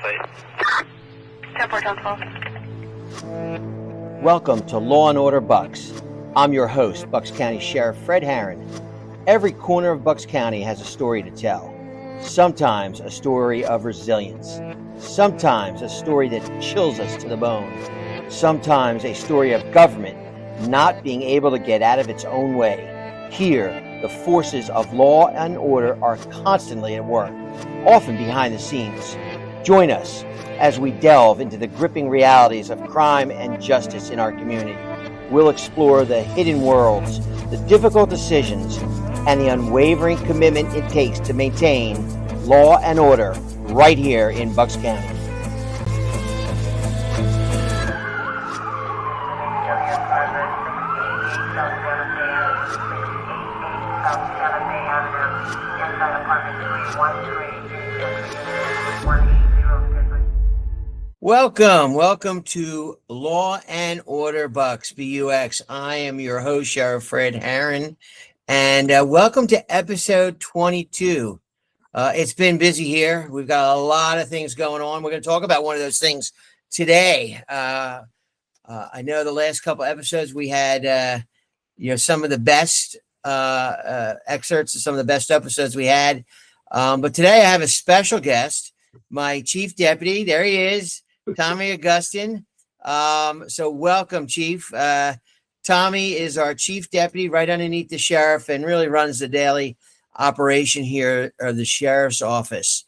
site. 10-4, Welcome to Law and Order Bucks. I'm your host, Bucks County Sheriff Fred Harran. Every corner of Bucks County has a story to tell. Sometimes a story of resilience. Sometimes a story that chills us to the bone. Sometimes a story of government not being able to get out of its own way. Here, the forces of law and order are constantly at work, often behind the scenes. Join us as we delve into the gripping realities of crime and justice in our community. We'll explore the hidden worlds, the difficult decisions, and the unwavering commitment it takes to maintain law and order right here in Bucks County. Welcome to Law and Order Bucks, BUX. I am your host, Sheriff Fred Harran, and welcome to episode 22. It's been busy here. We've got a lot of things going on. We're going to talk about one of those things today. I know the last couple episodes we had, some of the best excerpts of some of the best episodes we had. But today I have a special guest, my Chief Deputy. There he is, Tommy Augustin. So welcome, Chief. Tommy is our Chief Deputy right underneath the Sheriff and really runs the daily operation here at the Sheriff's office.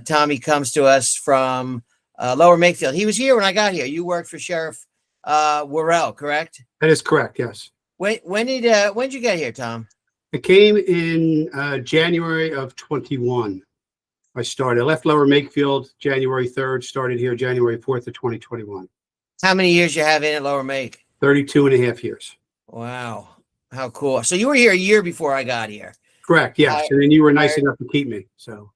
Tommy comes to us from Lower Makefield. He was here when I got here. You worked for Sheriff Worrell, correct? That is correct, yes. When did you get here, Tom? I came in January of 21. I left Lower Makefield January 3rd, started here January 4th of 2021. How many years you have in at Lower Make? 32 and a half years. Wow. How cool. So you were here a year before I got here. Correct, yes. And then you were nice enough to keep me, so.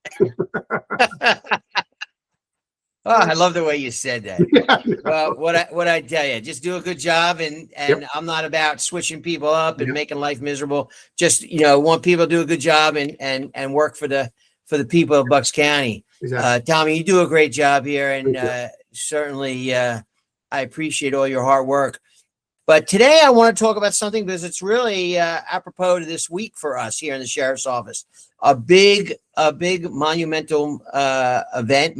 Oh, I love the way you said that. Yeah, Well, what I tell you, just do a good job, and Yep. I'm not about switching people up and making life miserable. Just want people to do a good job and work for the people of Bucks County. Exactly. Tommy, you do a great job here, and Thank certainly I appreciate all your hard work. But today I want to talk about something because it's really apropos to this week for us here in the Sheriff's office. A big monumental event.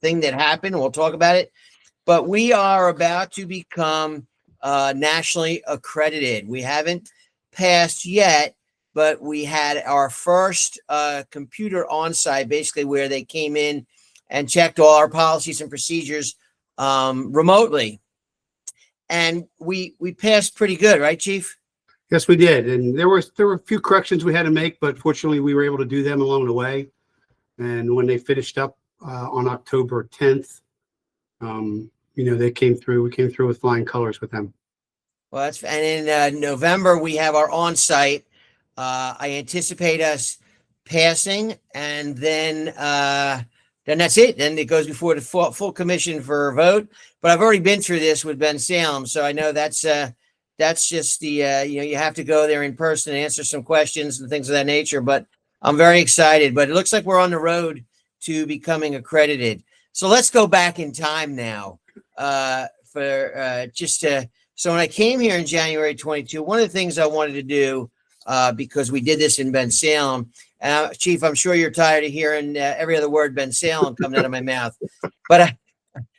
Thing that happened. We'll talk about it, but we are about to become nationally accredited. We haven't passed yet, but we had our first computer on site, basically where they came in and checked all our policies and procedures remotely, and we passed pretty good, right, Chief? Yes, we did. And there were a few corrections we had to make, but fortunately we were able to do them along the way. And when they finished up on October 10th, they came through. We came through with flying colors with them. Well, and in November we have our on-site. I anticipate us passing, and then that's it. Then it goes before the full commission for a vote. But I've already been through this with Ben Salem, so I know that's just the you have to go there in person and answer some questions and things of that nature. But I'm very excited. But it looks like we're on the road to becoming accredited. So let's go back in time now. So when I came here in January 22, one of the things I wanted to do, because we did this in Ben Salem, Chief, I'm sure you're tired of hearing every other word Ben Salem coming out of my mouth, but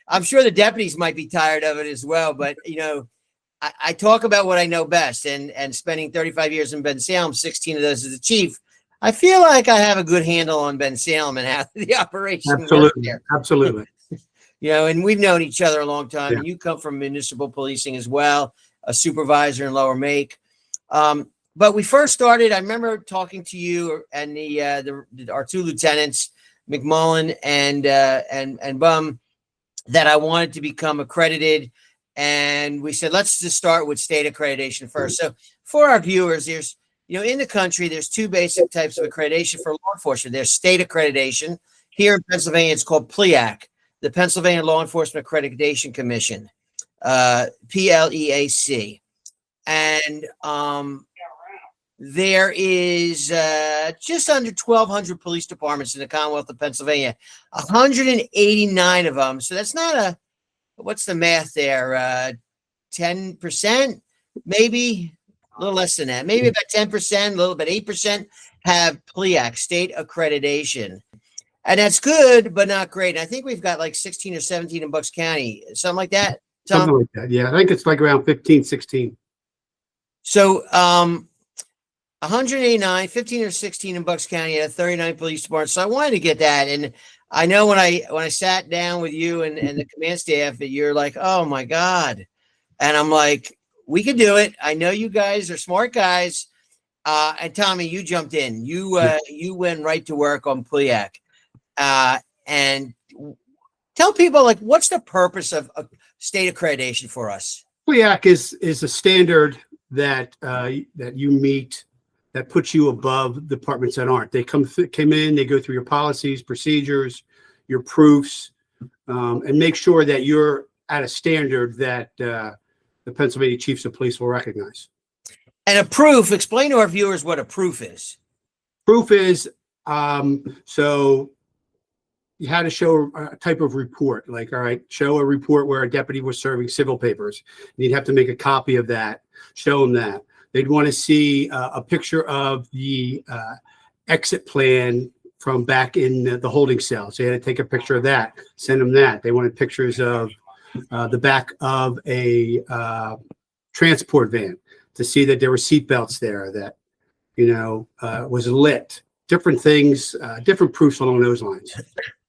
I'm sure the deputies might be tired of it as well. But, I talk about what I know best, and spending 35 years in Ben Salem, 16 of those as a chief, I feel like I have a good handle on Ben Salem and how the operation works there. Absolutely. And we've known each other a long time. Yeah. And you come from municipal policing as well, a supervisor in Lower Make. But we first started, I remember talking to you and our two lieutenants, McMullen and Bum, that I wanted to become accredited. And we said, let's just start with state accreditation first. So for our viewers, there's in the country, there's two basic types of accreditation for law enforcement. There's state accreditation. Here in Pennsylvania, it's called PLEAC, the Pennsylvania Law Enforcement Accreditation Commission, PLEAC. And there is just under 1,200 police departments in the Commonwealth of Pennsylvania, 189 of them. So that's not a, what's the math there? 10%, maybe a little less than that, maybe about 10%, a little bit, 8% have PLEAC, state accreditation. And that's good, but not great. And I think we've got like 16 or 17 in Bucks County, something like that. Tom? Something like that. Yeah, I think it's like around 15, 16. So 189, 15 or 16 in Bucks County at 39 police departments. So I wanted to get that. And I know when I sat down with you and the command staff that you're like, oh my God. And I'm like, we could do it. I know you guys are smart guys. And Tommy, you jumped in. You went right to work on PLEAC. And tell people, like, what's the purpose of state accreditation for us? PLEAC is a standard that that you meet that puts you above departments that aren't. They came in, they go through your policies, procedures, your proofs, and make sure that you're at a standard that the Pennsylvania Chiefs of Police will recognize. And a proof, explain to our viewers what a proof is. Proof is, so you had to show a type of report, like, all right, show a report where a deputy was serving civil papers. You'd have to make a copy of that, show them that. They'd want to see a picture of the exit plan from back in the holding cell. So you had to take a picture of that, send them that. They wanted pictures of the back of a transport van to see that there were seat belts there, that, was lit, different things, different proofs along those lines.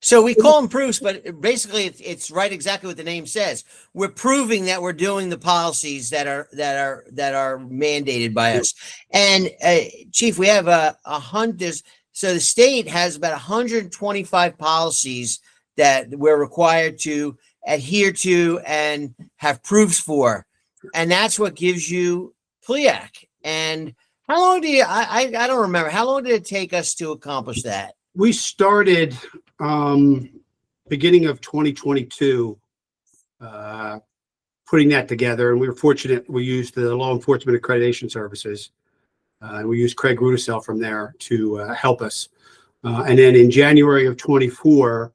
So we call them proofs, but basically it's right exactly what the name says. We're proving that we're doing the policies that are mandated by us. And Chief, we have a hundred. So the state has about 125 policies that we're required to adhere to and have proofs for, and that's what gives you PLEAC. And how long do you? I don't remember. How long did it take us to accomplish that? We started beginning of 2022, putting that together, and we were fortunate. We used the law enforcement accreditation services, and we used Craig Rudisell from there to help us. And then in January of 24,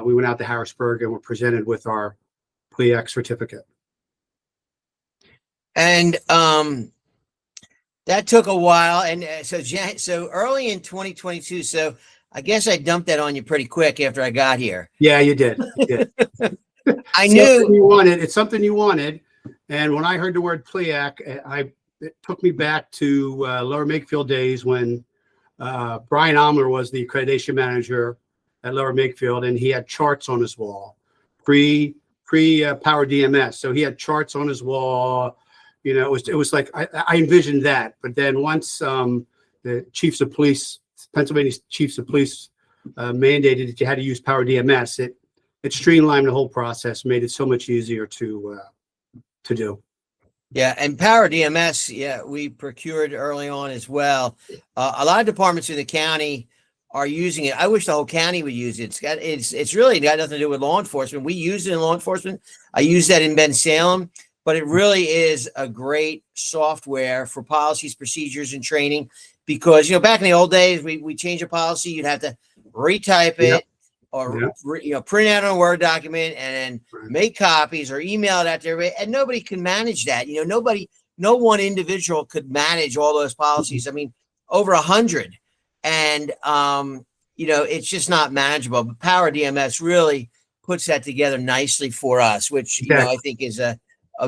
we went out to Harrisburg and were presented with our PLEAC certificate. And that took a while. And so early in 2022. So I guess I dumped that on you pretty quick after I got here. Yeah, you did. You did. I knew you wanted. It's something you wanted. And when I heard the word PLEAC, it took me back to Lower Makefield days when Brian Omler was the accreditation manager at Lower Makefield, and he had charts on his wall, pre Power DMS. So he had charts on his wall. It was like I envisioned that. But then once the chiefs of police, Pennsylvania Chiefs of Police, mandated that you had to use Power DMS, it streamlined the whole process, made it so much easier to do. Yeah, and Power DMS, yeah, we procured early on as well. A lot of departments in the county are using it. I wish the whole county would use it. It's really got nothing to do with law enforcement. We use it in law enforcement. I use that in Bensalem, but it really is a great software for policies, procedures, and training. Because back in the old days, we change a policy, you'd have to retype it. Yep. Or print out on a Word document and then make copies or email it out to everybody, and nobody can manage that. No one individual could manage all those policies. I mean, over 100, and it's just not manageable. But Power DMS really puts that together nicely for us, which I think is a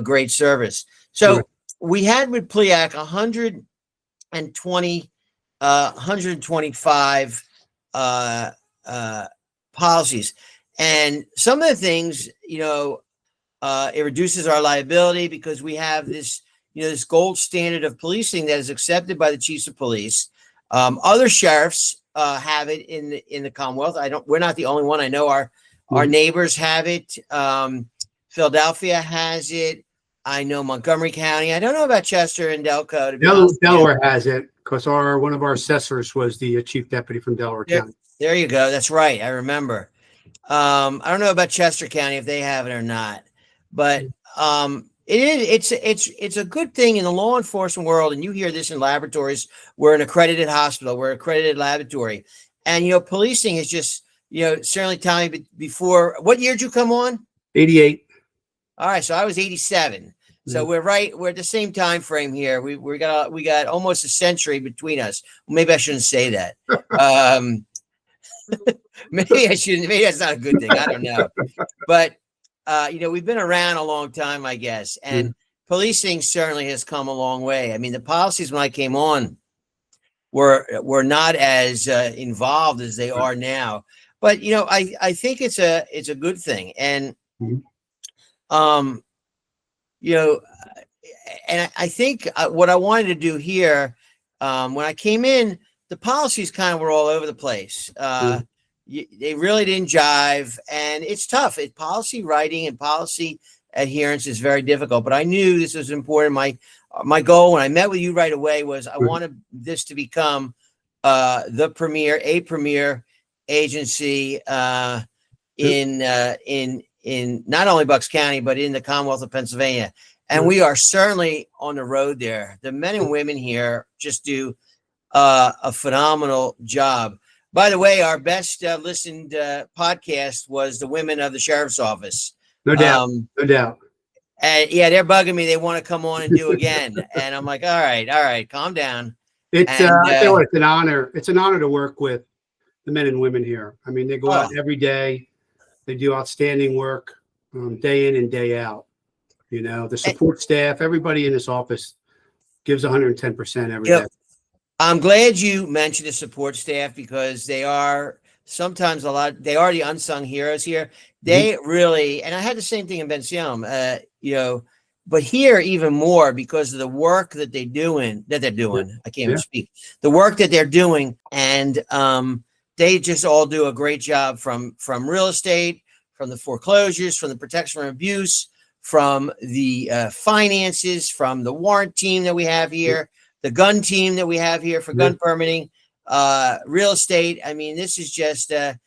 great service. So we had with PLEAC 125 policies, and some of the things, it reduces our liability because we have this, this gold standard of policing that is accepted by the chiefs of police. Other sheriffs have it in the Commonwealth. We're not the only one. I know our neighbors have it. Philadelphia has it. I know Montgomery County. I don't know about Chester and Delco. Delaware has it because one of our assessors was the chief deputy from Delaware County. There you go. That's right. I remember. I don't know about Chester County if they have it or not, but It is. It's a good thing in the law enforcement world, and you hear this in laboratories. We're an accredited hospital. We're an accredited laboratory, and policing is just certainly telling me before. What year did you come on? 88. All right, so I was 87. So we're right. We're at the same time frame here. We got almost a century between us. Maybe I shouldn't say that. Maybe I shouldn't. Maybe that's not a good thing. I don't know. But we've been around a long time, I guess, and policing certainly has come a long way. I mean, the policies when I came on were not as involved as they are now. But I think it's a good thing, and and I think what I wanted to do here, when I came in, the policies kind of were all over the place. They really didn't jive, and it's tough. Policy writing and policy adherence is very difficult, but I knew this was important. My goal when I met with you right away was I wanted this to become a premier agency in not only Bucks County, but in the Commonwealth of Pennsylvania. And we are certainly on the road there. The men and women here just do a phenomenal job. By the way, our best listened podcast was the women of the sheriff's office. No doubt. No doubt. And yeah, they're bugging me. They want to come on and do again. And I'm like, all right, calm down. It's an honor. It's an honor to work with the men and women here. I mean, they go out every day. They do outstanding work day in and day out. The support staff, everybody in this office gives 110% every day. I'm glad you mentioned the support staff because they are sometimes they are the unsung heroes here. They really, and I had the same thing in Ben Salem, but here even more because of the work that they're doing. I can't even speak. The work that they're doing, and they just all do a great job from real estate, from the foreclosures, from the protection from abuse, from the finances, from the warrant team that we have here, the gun team that we have here for gun permitting, real estate. I mean, this is just a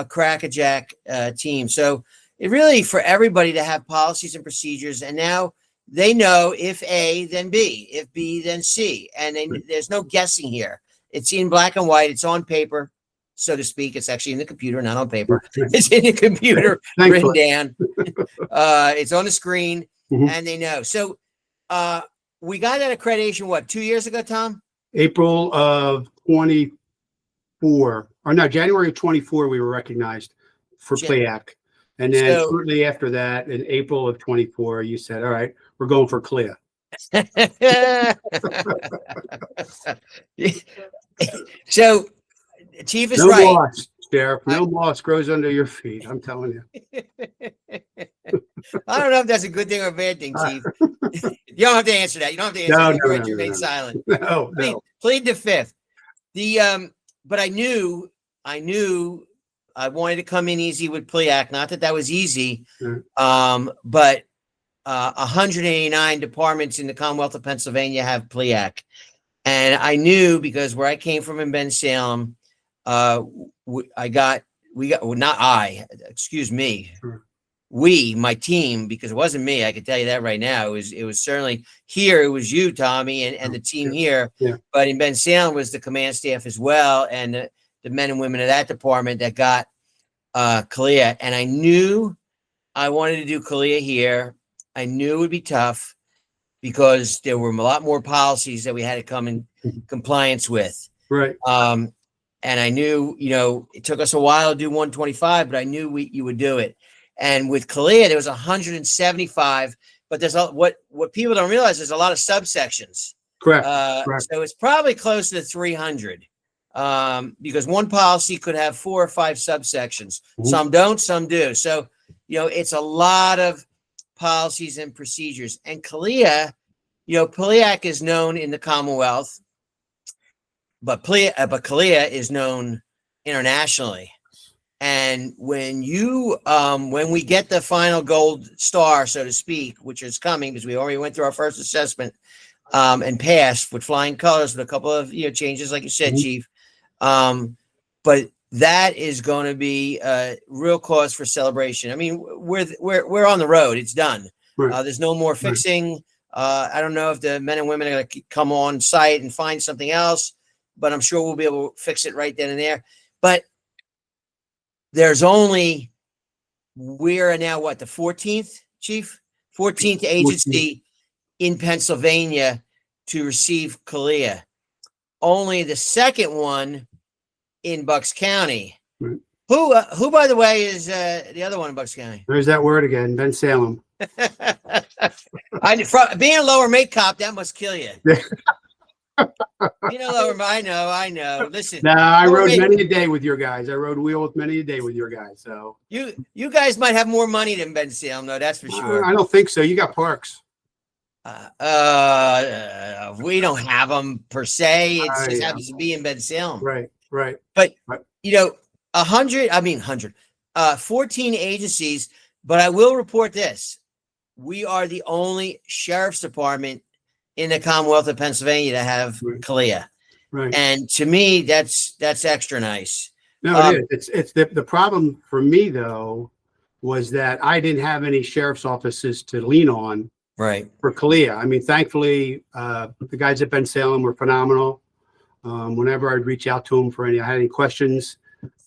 crackerjack team. So it really for everybody to have policies and procedures, and now they know if A, then B, if B, then C, and there's no guessing here. It's in black and white. It's on paper, so to speak. It's actually in the computer, not on paper. It's in the computer, written down. It's on the screen, and they know. So we got that accreditation, what, 2 years ago, Tom? April of 24. Or no, January of 24, we were recognized for PLEAC. And then shortly after that, in April of 24, you said, all right, we're going for CALEA. So Chief is no right. Moss, Sheriff. No moss grows under your feet. I'm telling you. I don't know if that's a good thing or a bad thing, Chief. You don't have to answer that. You don't have to answer that. You remain silent. No. Plead the fifth. But I knew I wanted to come in easy with PLEAC. Not that was easy, but 189 departments in the Commonwealth of Pennsylvania have PLEAC. And I knew because where I came from in Ben Salem, my team, because it wasn't me, I can tell you that right now. It was certainly here. It was you, Tommy, and the team here. Yeah. But in Ben Salem was the command staff as well, and the men and women of that department that got CALEA. And I knew I wanted to do CALEA here. I knew it would be tough because there were a lot more policies that we had to come in compliance with. Right. And I knew, it took us a while to do 125, but I knew you would do it. And with CALEA, there was 175, but there's what people don't realize, there's a lot of subsections. Correct. So it's probably close to 300 because one policy could have 4 or 5 subsections. Some don't, some do. So, it's a lot of policies and procedures. And CALEA, PLEAC is known in the Commonwealth, but CALEA is known internationally. And when we get the final gold star, so to speak, which is coming because we already went through our first assessment and passed with flying colors with a couple of changes, like you said, Chief. But that is going to be a real cause for celebration. I mean, we're on the road; it's done. Right. There's no more fixing. I don't know if the men and women are going to come on site and find something else, but I'm sure we'll be able to fix it right then and there. But there's only, we're now what, the 14th, Chief? 14th agency in Pennsylvania to receive CALEA. Only the second one in Bucks County. Right. Who, by the way, is the other one in Bucks County? There's that word again, Ben Salem. Being a lower mate cop, that must kill you. Being a lower, I know. Listen, I rode many a day with your guys. I rode wheel with many a day with your guys. So you guys might have more money than Ben Salem, though. That's for sure. I don't think so. You got parks. We don't have them per se. It just happens to be in Ben Salem. Right. But 14 agencies. But I will report this: we are the only sheriff's department in the Commonwealth of Pennsylvania to have CALEA. Right. And to me, that's extra nice. No, it is. It's the problem for me though was that I didn't have any sheriff's offices to lean on. Right. For CALEA. I mean, thankfully, the guys at Ben Salem were phenomenal. Whenever I'd reach out to them for I had any questions,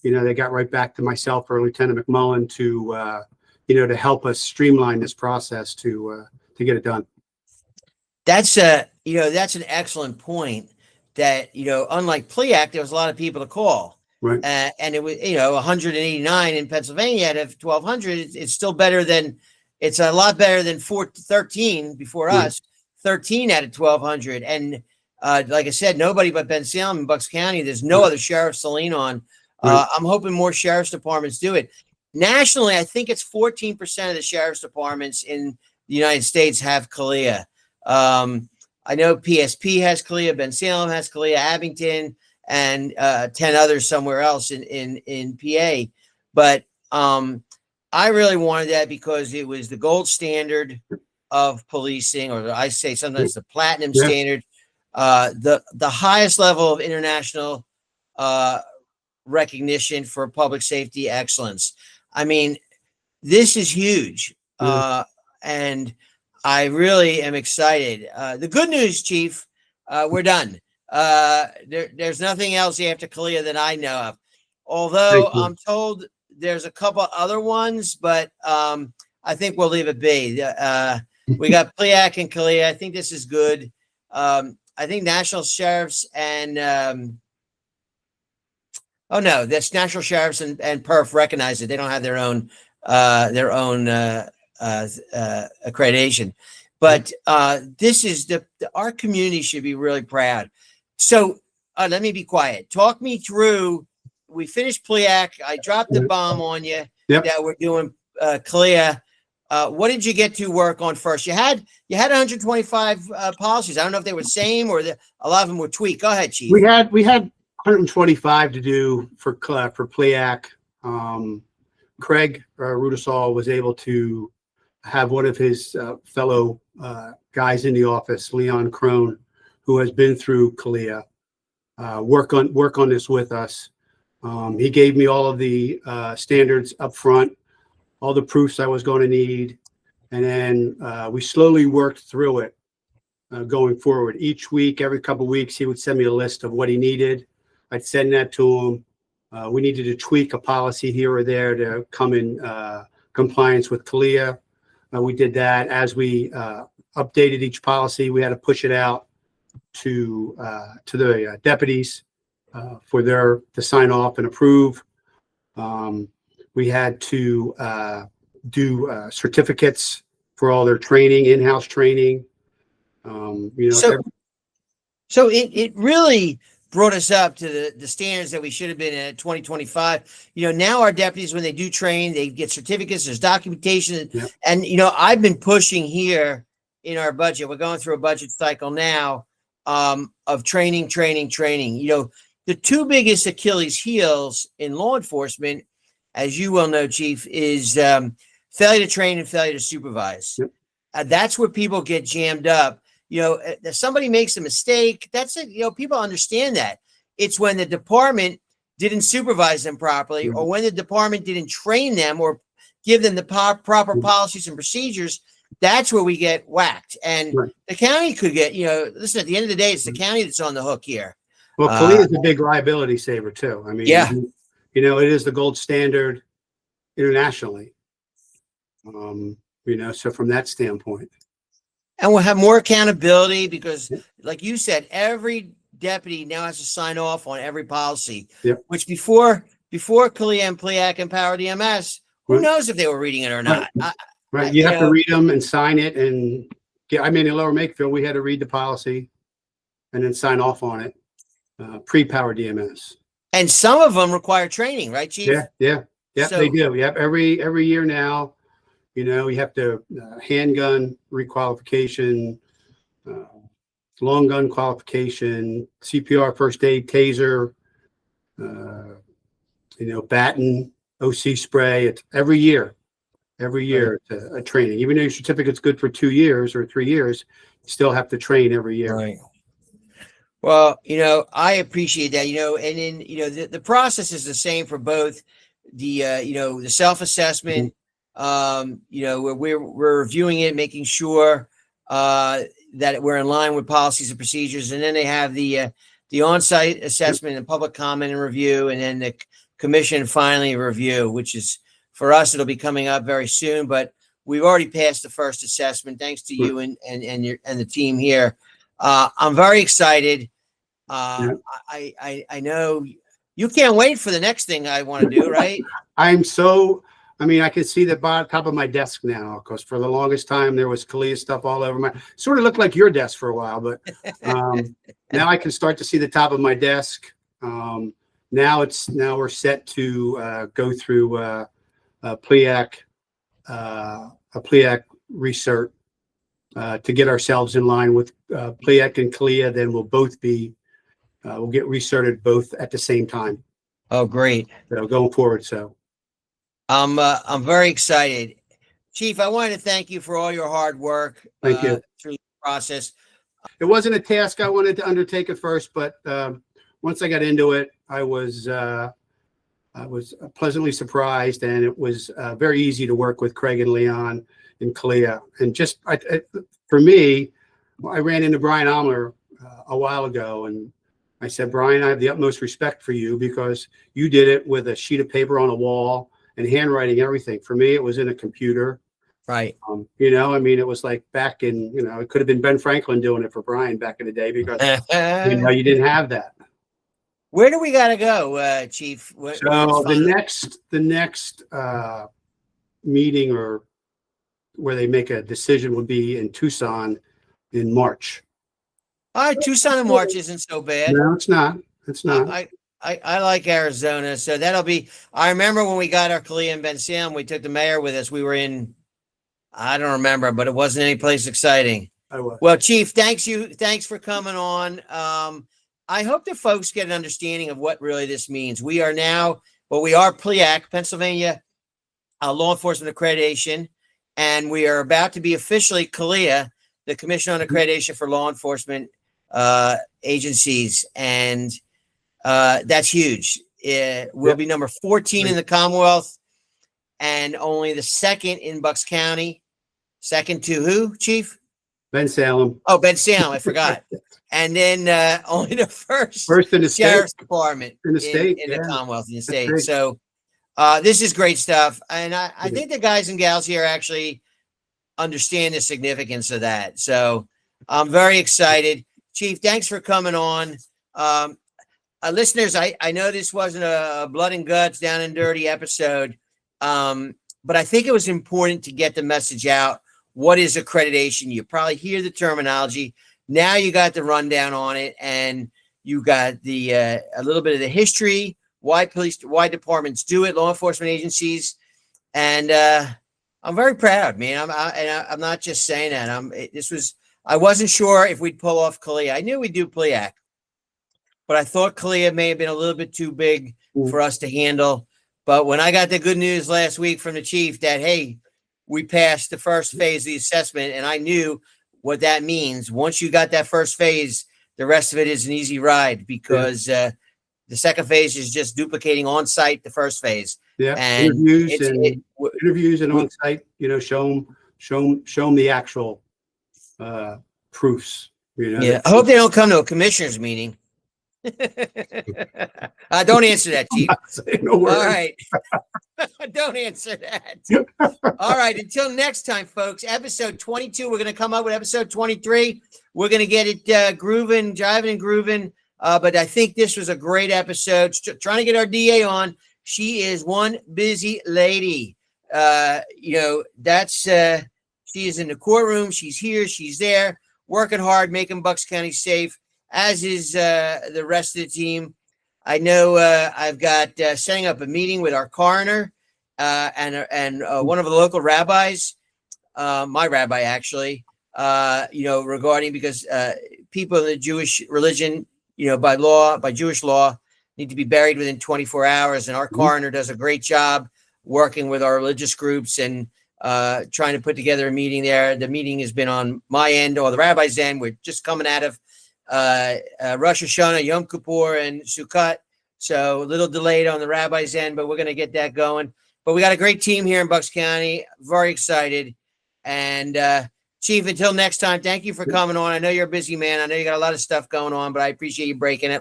they got right back to myself or Lieutenant McMullen to, to help us streamline this process to get it done. That's that's an excellent point. That unlike PLEAC, there was a lot of people to call. Right. And it was 189 in Pennsylvania out of 1,200. It's still better than. It's a lot better than 13 before us, 13 out of 1,200. And like I said, nobody but Ben Salem in Bucks County. There's no other sheriffs to lean on. I'm hoping more sheriff's departments do it. Nationally, I think it's 14% of the sheriff's departments in the United States have CALEA. I know PSP has CALEA, Ben Salem has CALEA, Abington, and 10 others somewhere else in PA. But I really wanted that because it was the gold standard of policing, or I say sometimes the platinum standard, the highest level of international recognition for public safety excellence. I mean, this is huge, and I really am excited. The good news, Chief, we're done. There's nothing else after CALEA that I know of, although I'm told there's a couple other ones, but I think we'll leave it be. We got PLEAC and CALEA. I think this is good. I think national sheriffs and that's national sheriffs and PERF recognize it. They don't have their own accreditation, but this is our community should be really proud. So let me be quiet. Talk me through. We finished PLEAC. I dropped the bomb on you that we're doing CALEA. What did you get to work on first? You had 125 policies. I don't know if they were the same or a lot of them were tweaked. Go ahead, Chief. We had 125 to do for PLEAC. Craig Rudisall was able to have one of his fellow guys in the office, Leon Crone, who has been through CALEA, work on this with us. He gave me all of the standards up front, all the proofs I was going to need, and then we slowly worked through it going forward. Each week, every couple of weeks, he would send me a list of what he needed. I'd send that to him. We needed to tweak a policy here or there to come in compliance with CALEA. We did that. As we updated each policy, we had to push it out to the deputies for to sign off and approve. We had to do certificates for all their training, in-house training. So it really brought us up to the standards that we should have been at 2025. Now our deputies, when they do train, they get certificates, there's documentation. And, I've been pushing here in our budget. We're going through a budget cycle now of training. The two biggest Achilles heels in law enforcement, as you well know, Chief, is failure to train and failure to supervise. That's where people get jammed up. If somebody makes a mistake, that's it. People understand that. It's when the department didn't supervise them properly, or when the department didn't train them or give them the proper policies and procedures. that's where we get whacked. And Right. the county could get, listen, at the end of the day, it's the county that's on the hook here. Well, CALEA is a big liability saver too. I mean, yeah, it is the gold standard internationally. So from that standpoint. and we'll have more accountability because, like you said, every deputy now has to sign off on every policy. Yep. Which before CALEA and PLEAC and Power DMS, who Right. knows if they were reading it or not? Right. You have to read them and sign it, and in Lower Makefield, we had to read the policy and then sign off on it. Pre-Power DMS. And some of them require training, right, Chief? Yeah, So- they do. Yep, every year now, you have to handgun requalification, long gun qualification, CPR, first aid, taser, baton, OC spray. It's every year. It's a training. Even though your certificate's good for 2 years or 3 years, you still have to train every year. Right. Well, I appreciate that, and then, the process is the same for both the, the self-assessment, where we're reviewing it, making sure, that we're in line with policies and procedures. And then they have the on-site assessment and public comment and review, and then the commission finally review, which is for us, it'll be coming up very soon, but we've already passed the first assessment. Thanks to you and the team here. I'm very excited. I know you can't wait for the next thing I want to do, right? I can see the top of my desk now, because for the longest time there was CALEA stuff all over sort of looked like your desk for a while, but now I can start to see the top of my desk. Now we're set to go through a PLEAC recert to get ourselves in line with PLEAC and CALEA. Then we'll both be we'll get recerted both at the same time. Oh, great. So going forward. So I'm very excited. Chief, I wanted to thank you for all your hard work. Thank you. Through the process. It wasn't a task I wanted to undertake at first, but once I got into it, I was pleasantly surprised, and it was very easy to work with Craig and Leon and CALEA. And just for me, I ran into Brian Omler a while ago, and I said, Brian, I have the utmost respect for you because you did it with a sheet of paper on a wall and handwriting everything. For me, it was in a computer. Right. It was like back in, it could have been Ben Franklin doing it for Brian back in the day, because you didn't have that. Where do we got to go, Chief? So the next meeting or where they make a decision would be in Tucson in March. All right, Tucson in March isn't so bad. No, it's not. It's not. I like Arizona, so that'll be. I remember when we got our CALEA in Ben Sam, we took the mayor with us. We were in, I don't remember, but it wasn't any place exciting. Well, Chief, thanks for coming on. I hope the folks get an understanding of what really this means. We are PLEAC, Pennsylvania Law Enforcement Accreditation, and we are about to be officially CALEA, the Commission on Accreditation for Law Enforcement Agencies, and that's huge. We'll be number 14 in the Commonwealth, and only the second in BUX County. Second to who, Chief? Ben Salem. Oh, Ben Salem, I forgot. And then only the first in the Sheriff's state. Department in the state, in the Commonwealth, in the state. great. So this is great stuff. And I think the guys and gals here actually understand the significance of that. So I'm very excited. Chief, thanks for coming on. Listeners, I know this wasn't a blood and guts, down and dirty episode, but I think it was important to get the message out. What is accreditation? You probably hear the terminology. Now you got the rundown on it, and you got the a little bit of the history, why departments do it, law enforcement agencies, and I'm very proud, man. I'm not just saying that. I wasn't sure if we'd pull off CALEA. I knew we'd do PLEAC, but I thought CALEA may have been a little bit too big for us to handle. But when I got the good news last week from the chief that, hey, we passed the first phase of the assessment, and I knew what that means. Once you got that first phase, the rest of it is an easy ride, because the second phase is just duplicating on site the first phase. Yeah, and interviews and on site, show them show them the actual proofs. Yeah, I hope they don't come to a commissioners meeting. Don't answer that, Chief. No worries. All right. Don't answer that. All right. Until next time, folks. Episode 22. We're going to come up with episode 23. We're going to get it grooving, jiving and grooving. But I think this was a great episode. Trying to get our DA on. She is one busy lady. She is in the courtroom. She's here. She's there, working hard, making Bucks County safe, as is the rest of the team. I know I've got setting up a meeting with our coroner and one of the local rabbis, my rabbi actually, regarding because people in the Jewish religion, by law, by Jewish law, need to be buried within 24 hours. And our coroner does a great job working with our religious groups and trying to put together a meeting there. The meeting has been on my end or the rabbi's end. We're just coming out of Rosh Hashanah, Yom Kippur, and Sukkot. So a little delayed on the rabbi's end, but we're going to get that going. But we got a great team here in Bucks County. Very excited. And Chief, until next time, thank you for coming on. I know you're a busy man. I know you got a lot of stuff going on, but I appreciate you breaking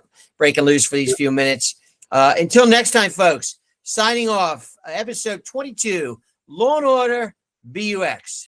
loose for these few minutes. Until next time, folks, signing off, episode 22, Law and Order, BUX.